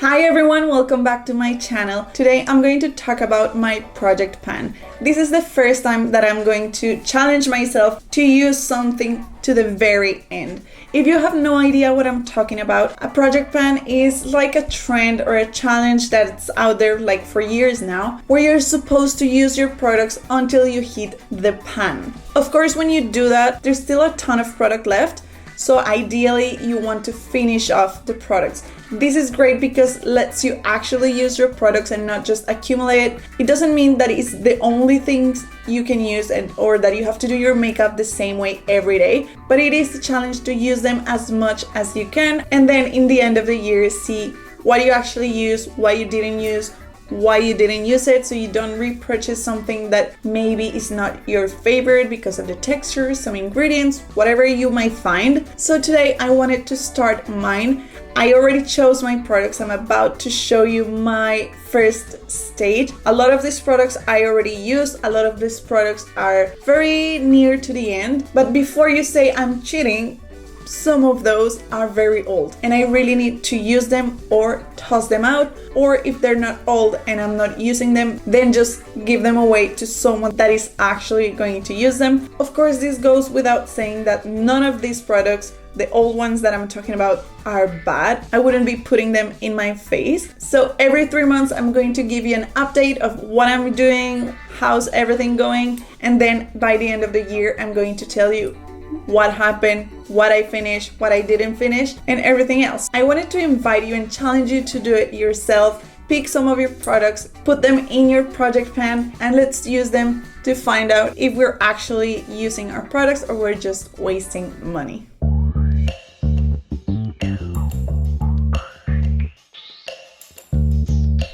Hi everyone, welcome back to my channel. Today I'm going to talk about my project pan. This is the first time that I'm going to challenge myself to use something to the very end. If you have no idea what I'm talking about, a project pan is like a trend or a challenge that's out there like for years now, where you're supposed to use your products until you hit the pan. Of course, when you do that, there's still a ton of product left. So ideally, you want to finish off the products. This is great because it lets you actually use your products and not just accumulate it. It doesn't mean that it's the only things you can use or that you have to do your makeup the same way every day, but it is a challenge to use them as much as you can. And then in the end of the year, see what you actually use, what you didn't use, why you didn't use it, so you don't repurchase something that maybe is not your favorite because of the texture, some ingredients, whatever you might find. So today I wanted to start mine. I already chose my products. I'm about to show you my first stage. A lot of these products I already used. A lot of these products are very near to the end. But before you say I'm cheating, some of those are very old and I really need to use them or toss them out, or if they're not old and I'm not using them, then just give them away to someone that is actually going to use them. Of course, this goes without saying that none of these products, the old ones that I'm talking about, are bad. I wouldn't be putting them in my face. So every 3 months I'm going to give you an update of what I'm doing, how's everything going, and then by the end of the year I'm going to tell you what happened, what I finished, what I didn't finish, and everything else. I wanted to invite you and challenge you to do it yourself. Pick some of your products, put them in your project pan, and let's use them to find out if we're actually using our products or we're just wasting money.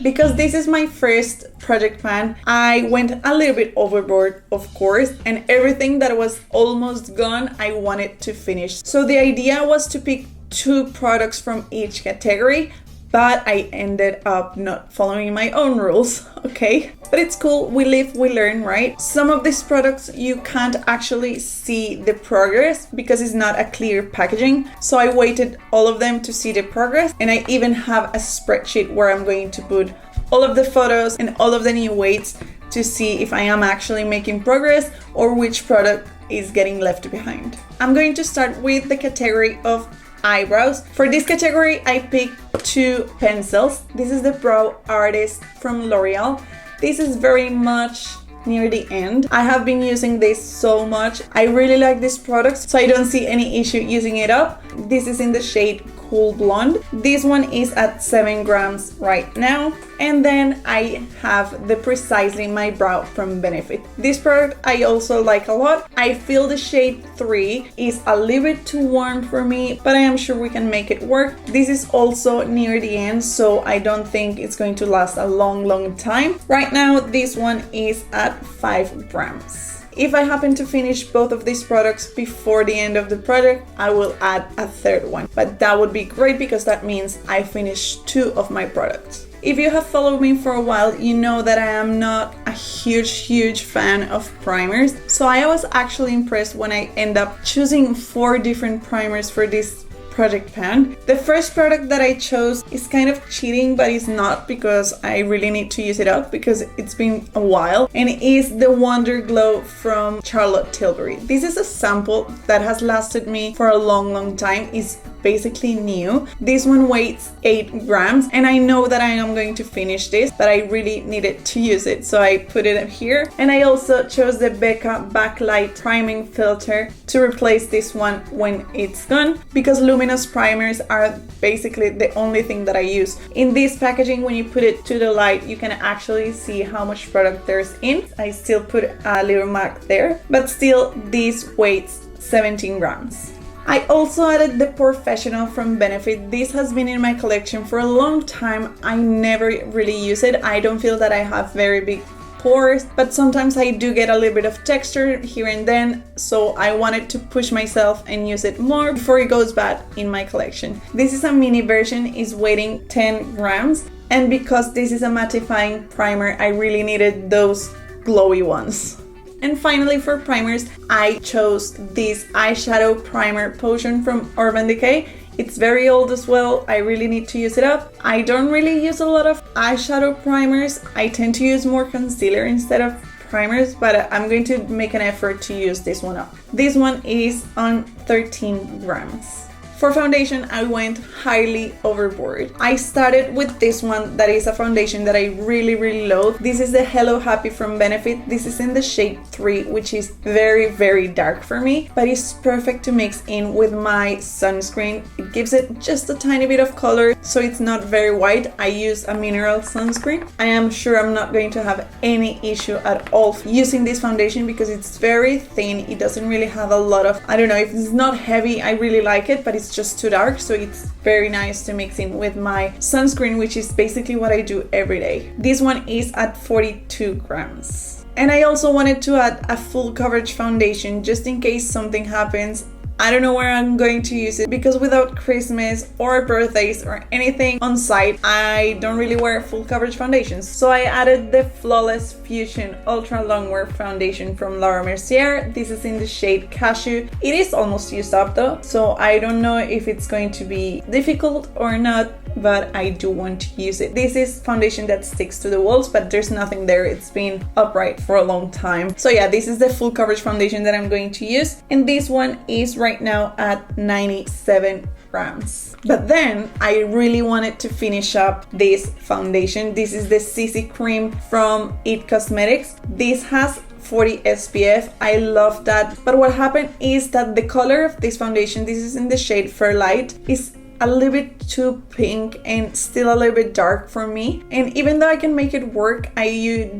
Because this is my first project pan, I went a little bit overboard, of course, and everything that was almost gone, I wanted to finish. So the idea was to pick 2 products from each category, but I ended up not following my own rules, okay? But it's cool, we live, we learn, right? Some of these products you can't actually see the progress because it's not a clear packaging. So I waited all of them to see the progress, and I even have a spreadsheet where I'm going to put all of the photos and all of the new weights to see if I am actually making progress or which product is getting left behind. I'm going to start with the category of eyebrows. For this category, I picked 2 pencils. This is the Brow Artist from L'Oreal. This is very much near the end. I have been using this so much. I really like this product, so I don't see any issue using it up. This is in the shade Cool Blonde. This one is at 7 grams right now. And then I have the Precisely My Brow from Benefit. This product I also like a lot. I feel the shade 3 is a little bit too warm for me, but I am sure we can make it work. This is also near the end, so I don't think it's going to last a long time. Right now, this one is at 5 grams. If I happen to finish both of these products before the end of the project, I will add a 3rd one. But that would be great because that means I finished 2 of my products. If you have followed me for a while, you know that I am not a huge fan of primers. So I was actually impressed when I end up choosing 4 different primers for this project pan. The first product that I chose is kind of cheating, but it's not because I really need to use it up because it's been a while, and it is the Wonder Glow from Charlotte Tilbury. This is a sample that has lasted me for a long time. It's basically new. This one weighs 8 grams, and I know that I am going to finish this, but I really needed to use it, so I put it here. And I also chose the Becca Backlight priming filter to replace this one when it's gone, because luminous primers are basically the only thing that I use. In this packaging, when you put it to the light, you can actually see how much product there's in. I still put a little mark there, but still this weighs 17 grams. I also added the Porefessional from Benefit. This has been in my collection for a long time. I never really use it. I don't feel that I have very big pores, but sometimes I do get a little bit of texture here and then, so I wanted to push myself and use it more before it goes bad in my collection. This is a mini version, is weighing 10 grams, and because this is a mattifying primer, I really needed those glowy ones. And finally, for primers, I chose this eyeshadow primer potion from Urban Decay. It's very old as well. I really need to use it up. I don't really use a lot of eyeshadow primers. I tend to use more concealer instead of primers, but I'm going to make an effort to use this one up. This one is on 13 grams. For foundation, I went highly overboard. I started with this one that is a foundation that I really love. This is the Hello Happy from Benefit. This is in the shade 3, which is very dark for me, but it's perfect to mix in with my sunscreen. It gives it just a tiny bit of color, so it's not very white. I use a mineral sunscreen. I am sure I'm not going to have any issue at all using this foundation because it's very thin. It doesn't really have a lot of, I don't know, if it's not heavy, I really like it, but it's just too dark, so it's very nice to mix in with my sunscreen, which is basically what I do every day. This one is at 42 grams. And I also wanted to add a full coverage foundation just in case something happens. I don't know where I'm going to use it because without Christmas or birthdays or anything on site, I don't really wear full coverage foundations. So I added the Flawless Fusion Ultra Longwear Foundation from Mercier. This is in the shade Cashew. It is almost used up though, so I don't know if it's going to be difficult or not, but I do want to use it. This is foundation that sticks to the walls, but there's nothing there. It's been upright for a long time. So yeah, this is the full coverage foundation that I'm going to use. And this one is right now at 97 grams. But then I really wanted to finish up this foundation. This is the CC Cream from IT Cosmetics. This has 40 SPF. I love that. But what happened is that the color of this foundation, this is in the shade Fair Light, is a little bit too pink and still a little bit dark for me. And even though I can make it work, I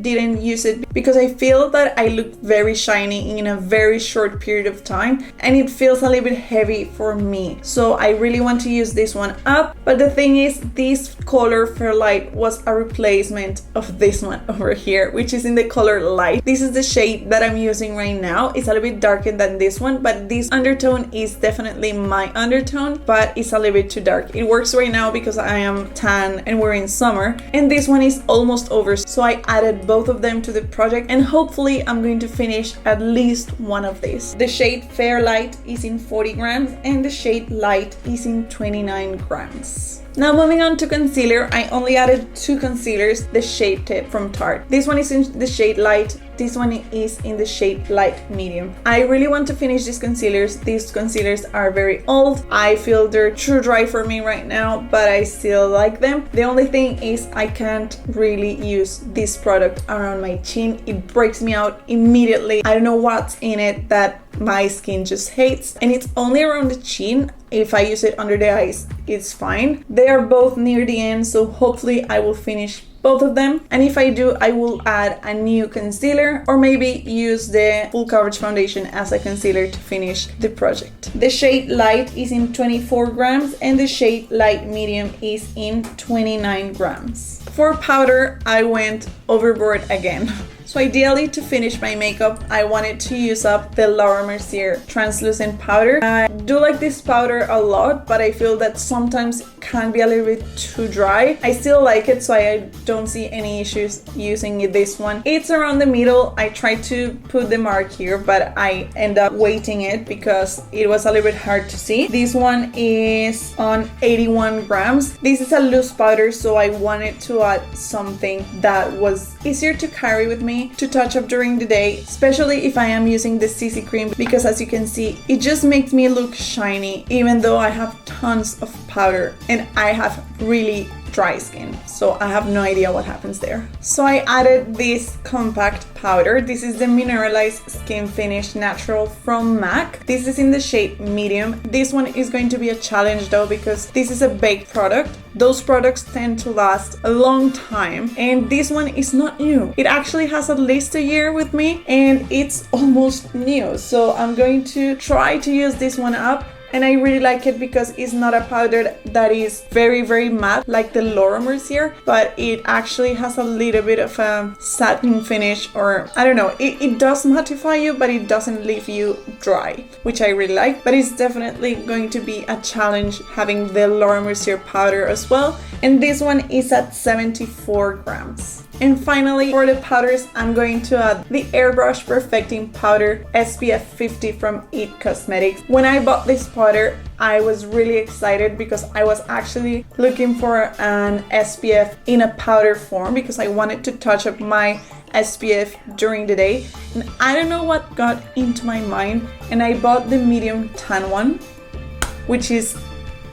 didn't use it because I feel that I look very shiny in a very short period of time and it feels a little bit heavy for me. So I really want to use this one up. But the thing is, this color Fair Light was a replacement of this one over here, which is in the color Light. This is the shade that I'm using right now. It's a little bit darker than this one, but this undertone is definitely my undertone, but it's a little bit too dark. It works right now because I am tan and we're in summer, and this one is almost over, so I added both of them to the project and hopefully I'm going to finish at least one of these. The shade Fair Light is in 40 grams and the shade Light is in 29 grams. Now moving on to concealer, I only added 2 concealers, the Shape Tip from Tarte. This one is in the shade Light, this one is in the shade Light Medium. I really want to finish these concealers. These concealers are very old. I feel they're too dry for me right now, but I still like them. The only thing is I can't really use this product around my chin. It breaks me out immediately. I don't know what's in it that my skin just hates, and it's only around the chin. If I use it under the eyes, it's fine. They are both near the end, so hopefully I will finish both of them. And if I do, I will add a new concealer or maybe use the full coverage foundation as a concealer to finish the project. The shade Light is in 24 grams and the shade Light Medium is in 29 grams. For powder, I went overboard again. So ideally, to finish my makeup, I wanted to use up the Laura Mercier translucent powder. I do like this powder a lot, but I feel that sometimes it can be a little bit too dry. I still like it, so I don't see any issues using this one. It's around the middle. I tried to put the mark here, but I end up weighting it because it was a little bit hard to see. This one is on 81 grams. This is a loose powder, so I wanted to add something that was easier to carry with me, to touch up during the day, especially if I am using the CC cream, because as you can see, it just makes me look shiny even though I have tons of powder and I have really dry skin, so I have no idea what happens there. So I added this compact powder. This is the Mineralize Skin Finish Natural from MAC. This is in the shade Medium. This one is going to be a challenge though, because this is a baked product. Those products tend to last a long time, and this one is not new. It actually has at least a year with me and it's almost new, so I'm going to try to use this one up. And I really like it because it's not a powder that is very matte like the Laura Mercier, but it actually has a little bit of a satin finish, or I don't know, it does mattify you, but it doesn't leave you dry, which I really like. But it's definitely going to be a challenge having the Laura Mercier powder as well. And this one is at 74 grams. And finally, for the powders, I'm going to add the Airbrush Perfecting Powder SPF 50 from IT Cosmetics. When I bought this powder, I was really excited because I was actually looking for an SPF in a powder form because I wanted to touch up my SPF during the day. And I don't know what got into my mind, and I bought the medium tan one, which is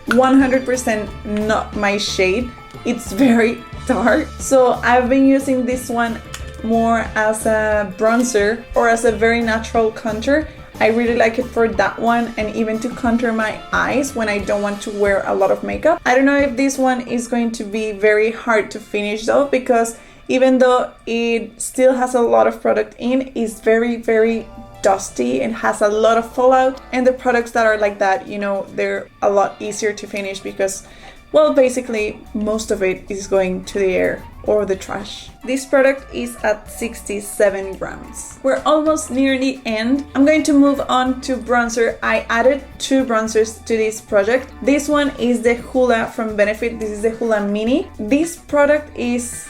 100% not my shade. It's very dark, so I've been using this one more as a bronzer or as a very natural contour. I really like it for that one, and even to contour my eyes when I don't want to wear a lot of makeup. I don't know if this one is going to be very hard to finish though, because even though it still has a lot of product in, it's very dusty and has a lot of fallout, and the products that are like that, you know, they're a lot easier to finish because, well, basically most of it is going to the air or the trash. This product is at 67 grams. We're almost near the end. I'm going to move on to bronzer. I added 2 bronzers to this project. This one is the Hoola from Benefit. This is the Hoola Mini. This product is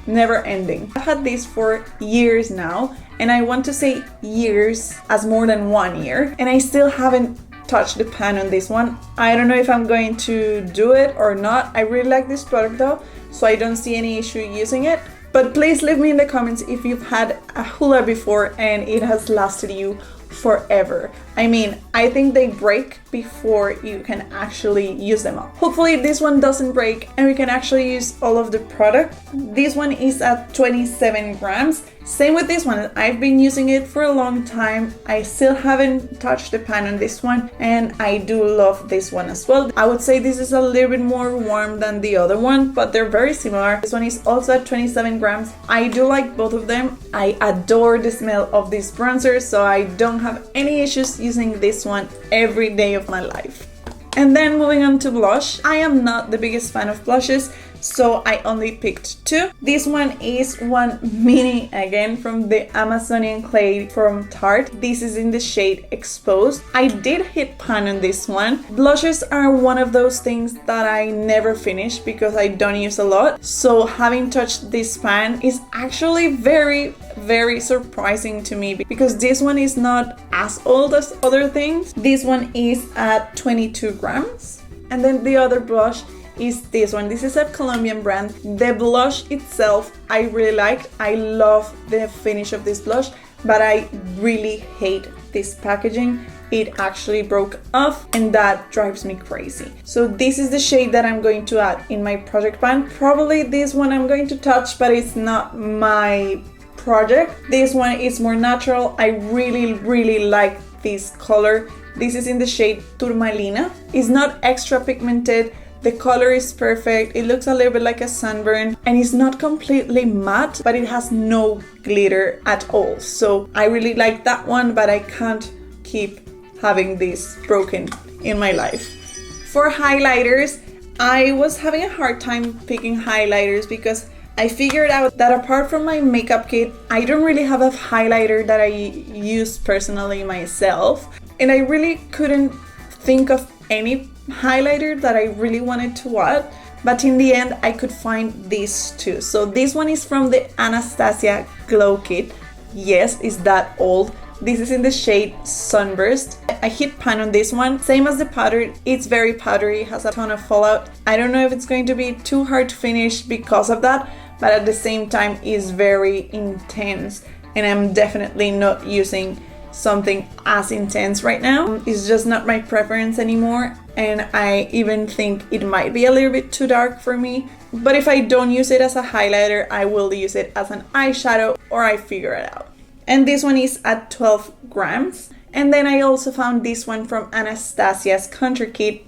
never ending. I've had this for years now, and I want to say years as more than 1 year, and I still haven't touch the pan on this one. I don't know if I'm going to do it or not. I really like this product though, so I don't see any issue using it. But please leave me in the comments if you've had a Hoola before and it has lasted you forever. I mean, I think they break before you can actually use them up. Hopefully this one doesn't break and we can actually use all of the product. This one is at 27 grams. Same with this one. I've been using it for a long time. I still haven't touched the pan on this one, and I do love this one as well. I would say this is a little bit more warm than the other one, but they're very similar. This one is also at 27 grams. I do like both of them. I adore the smell of this bronzer, so I don't have any issues using this one every day of my life. And then moving on to blush. I am not the biggest fan of blushes, so I only picked 2. This one is one mini again from the Amazonian Clay from Tarte. This is in the shade Exposed. I did hit pan on this one. Blushes are one of those things that I never finish because I don't use a lot. So having touched this pan is actually very surprising to me because this one is not as old as other things. This one is at 22 grams. And then the other blush is this one. This is a Colombian brand. The blush itself I really liked. I love the finish of this blush, but I really hate this packaging. It actually broke off and that drives me crazy. So this is the shade that I'm going to add in my project pan. Probably this one I'm going to touch, but it's not my project. This one is more natural. I really like this color. This is in the shade Turmalina. It's not extra pigmented. The color is perfect. It looks a little bit like a sunburn, and it's not completely matte, but it has no glitter at all. So I really like that one, but I can't keep having this broken in my life. For highlighters, I was having a hard time picking highlighters because I figured out that apart from my makeup kit, I don't really have a highlighter that I use personally myself, and I really couldn't think of any highlighter that I really wanted to add, but in the end I could find these 2. So this one is from the Anastasia Glow Kit. Yes, it's that old. This is in the shade Sunburst. I hit pan on this one. Same as the powder, it's very powdery, has a ton of fallout. I don't know if it's going to be too hard to finish because of that, but at the same time it's very intense, and I'm definitely not using something as intense right now. It's just not my preference anymore, and I even think it might be a little bit too dark for me. But if I don't use it as a highlighter, I will use it as an eyeshadow, or I figure it out. And this one is at 12 grams. And then I also found this one from Anastasia's Contour Kit,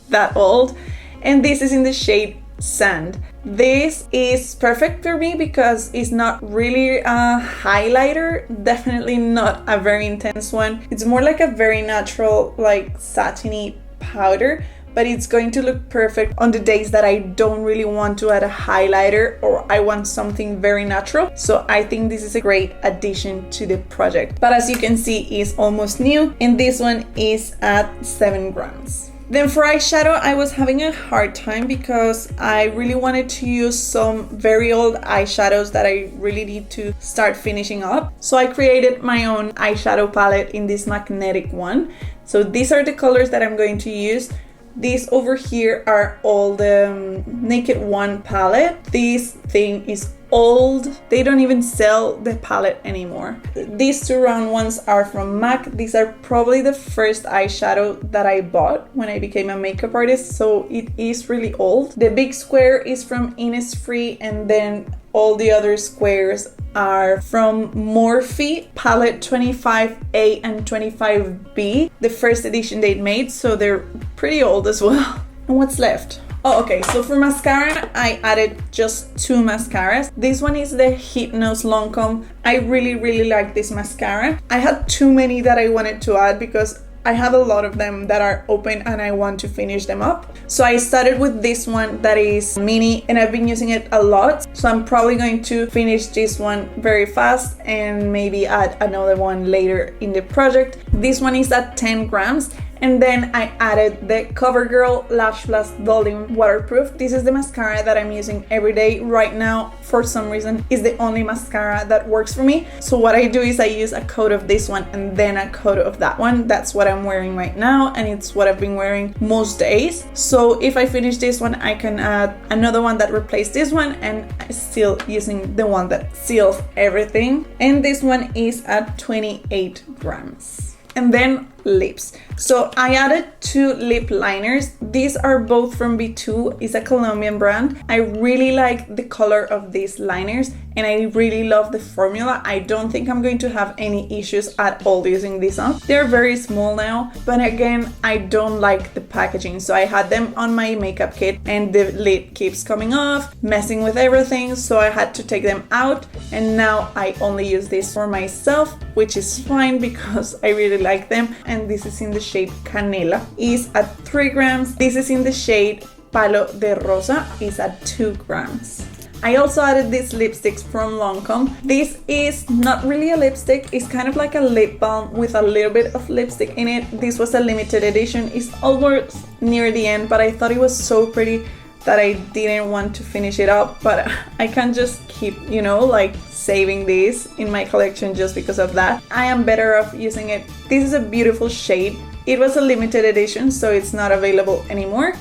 that old, and this is in the shade Sand. This is perfect for me because it's not really a highlighter, definitely not a very intense one. It's more like a very natural, like satiny powder, but it's going to look perfect on the days that I don't really want to add a highlighter or I want something very natural. So I think this is a great addition to the project. But as you can see, it's almost new, and this one is at 7 grams. Then for eyeshadow, I was having a hard time because I really wanted to use some very old eyeshadows that I really need to start finishing up. So I created my own eyeshadow palette in this magnetic one. So these are the colors that I'm going to use. These over here are all the Naked One palette. This thing is old. They don't even sell the palette anymore. These two round ones are from MAC. These are probably the first eyeshadow that I bought when I became a makeup artist, so it is really old. The big square is from Innisfree, and then all the other squares are from Morphe palette 25A and 25B, the first edition they made, so they're pretty old as well. And what's left? Oh, okay, so for mascara, I added just two mascaras. This one is the Hypnose LANCOME. I really like this mascara. I had too many that I wanted to add because I have a lot of them that are open and I want to finish them up. So I started with this one that is mini and I've been using it a lot. So I'm probably going to finish this one very fast and maybe add another one later in the project. This one is at 10 grams. And then I added the CoverGirl Lash Blast Volume Waterproof. This is the mascara that I'm using every day right now. For some reason, is the only mascara that works for me. So what I do is I use a coat of this one and then a coat of that one. That's what I'm wearing right now, and it's what I've been wearing most days. So if I finish this one, I can add another one that replaces this one, and I'm still using the one that seals everything. And this one is at 28 grams. And then lips. So I added two lip liners. These are both from Vitú. It's a Colombian brand. I really like the color of these liners and I really love the formula. I don't think I'm going to have any issues at all using these on. They're very small now, but again, I don't like the packaging. So I had them on my makeup kit and the lid keeps coming off, messing with everything. So I had to take them out, and now I only use this for myself, which is fine because I really like them. And this is in the shade Canela, is at 3 grams. This is in the shade Palo de Rosa, is at 2 grams. I also added these lipsticks from LANCOME. This is not really a lipstick, it's kind of like a lip balm with a little bit of lipstick in it. This was a limited edition, it's almost near the end, but I thought it was so pretty that I didn't want to finish it up, but I can't just keep, you know, like saving these in my collection just because of that. I am better off using it. This is a beautiful shade. It was a limited edition, so it's not available anymore,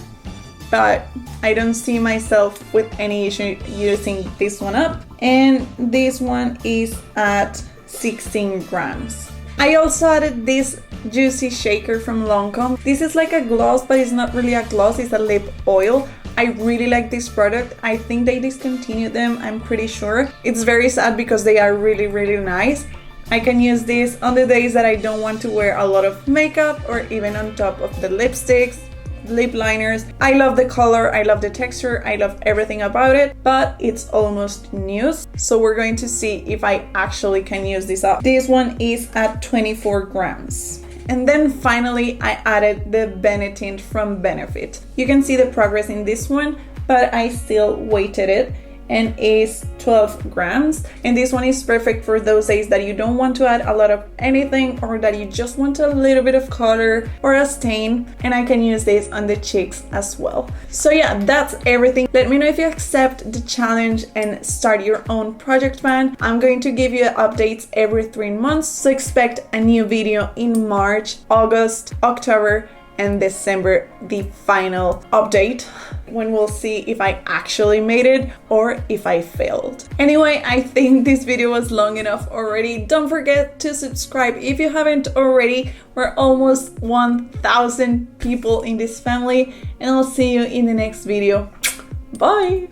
but I don't see myself with any issue using this one up. And this one is at 16 grams. I also added this Juicy Shaker from LANCOME. This is like a gloss, but it's not really a gloss, it's a lip oil. I really like this product. I think they discontinued them, I'm pretty sure. It's very sad because they are really nice. I can use this on the days that I don't want to wear a lot of makeup, or even on top of the lipsticks, lip liners. I love the color, I love the texture, I love everything about it, but it's almost new. So we're going to see if I actually can use this up. This one is at 24 grams. And then finally, I added the BENETINT from Benefit. You can see the progress in this one, but I still weighted it, and is 12 grams. And this one is perfect for those days that you don't want to add a lot of anything, or that you just want a little bit of color or a stain. And I can use this on the cheeks as well. So yeah, that's everything. Let me know if you accept the challenge and start your own project plan. I'm going to give you updates every 3 months, so expect a new video in March, August, October, and December, the final update, when we'll see if I actually made it or if I failed. Anyway, I think this video was long enough already. Don't forget to subscribe if you haven't already. We're almost 1,000 people in this family, and I'll see you in the next video. Bye!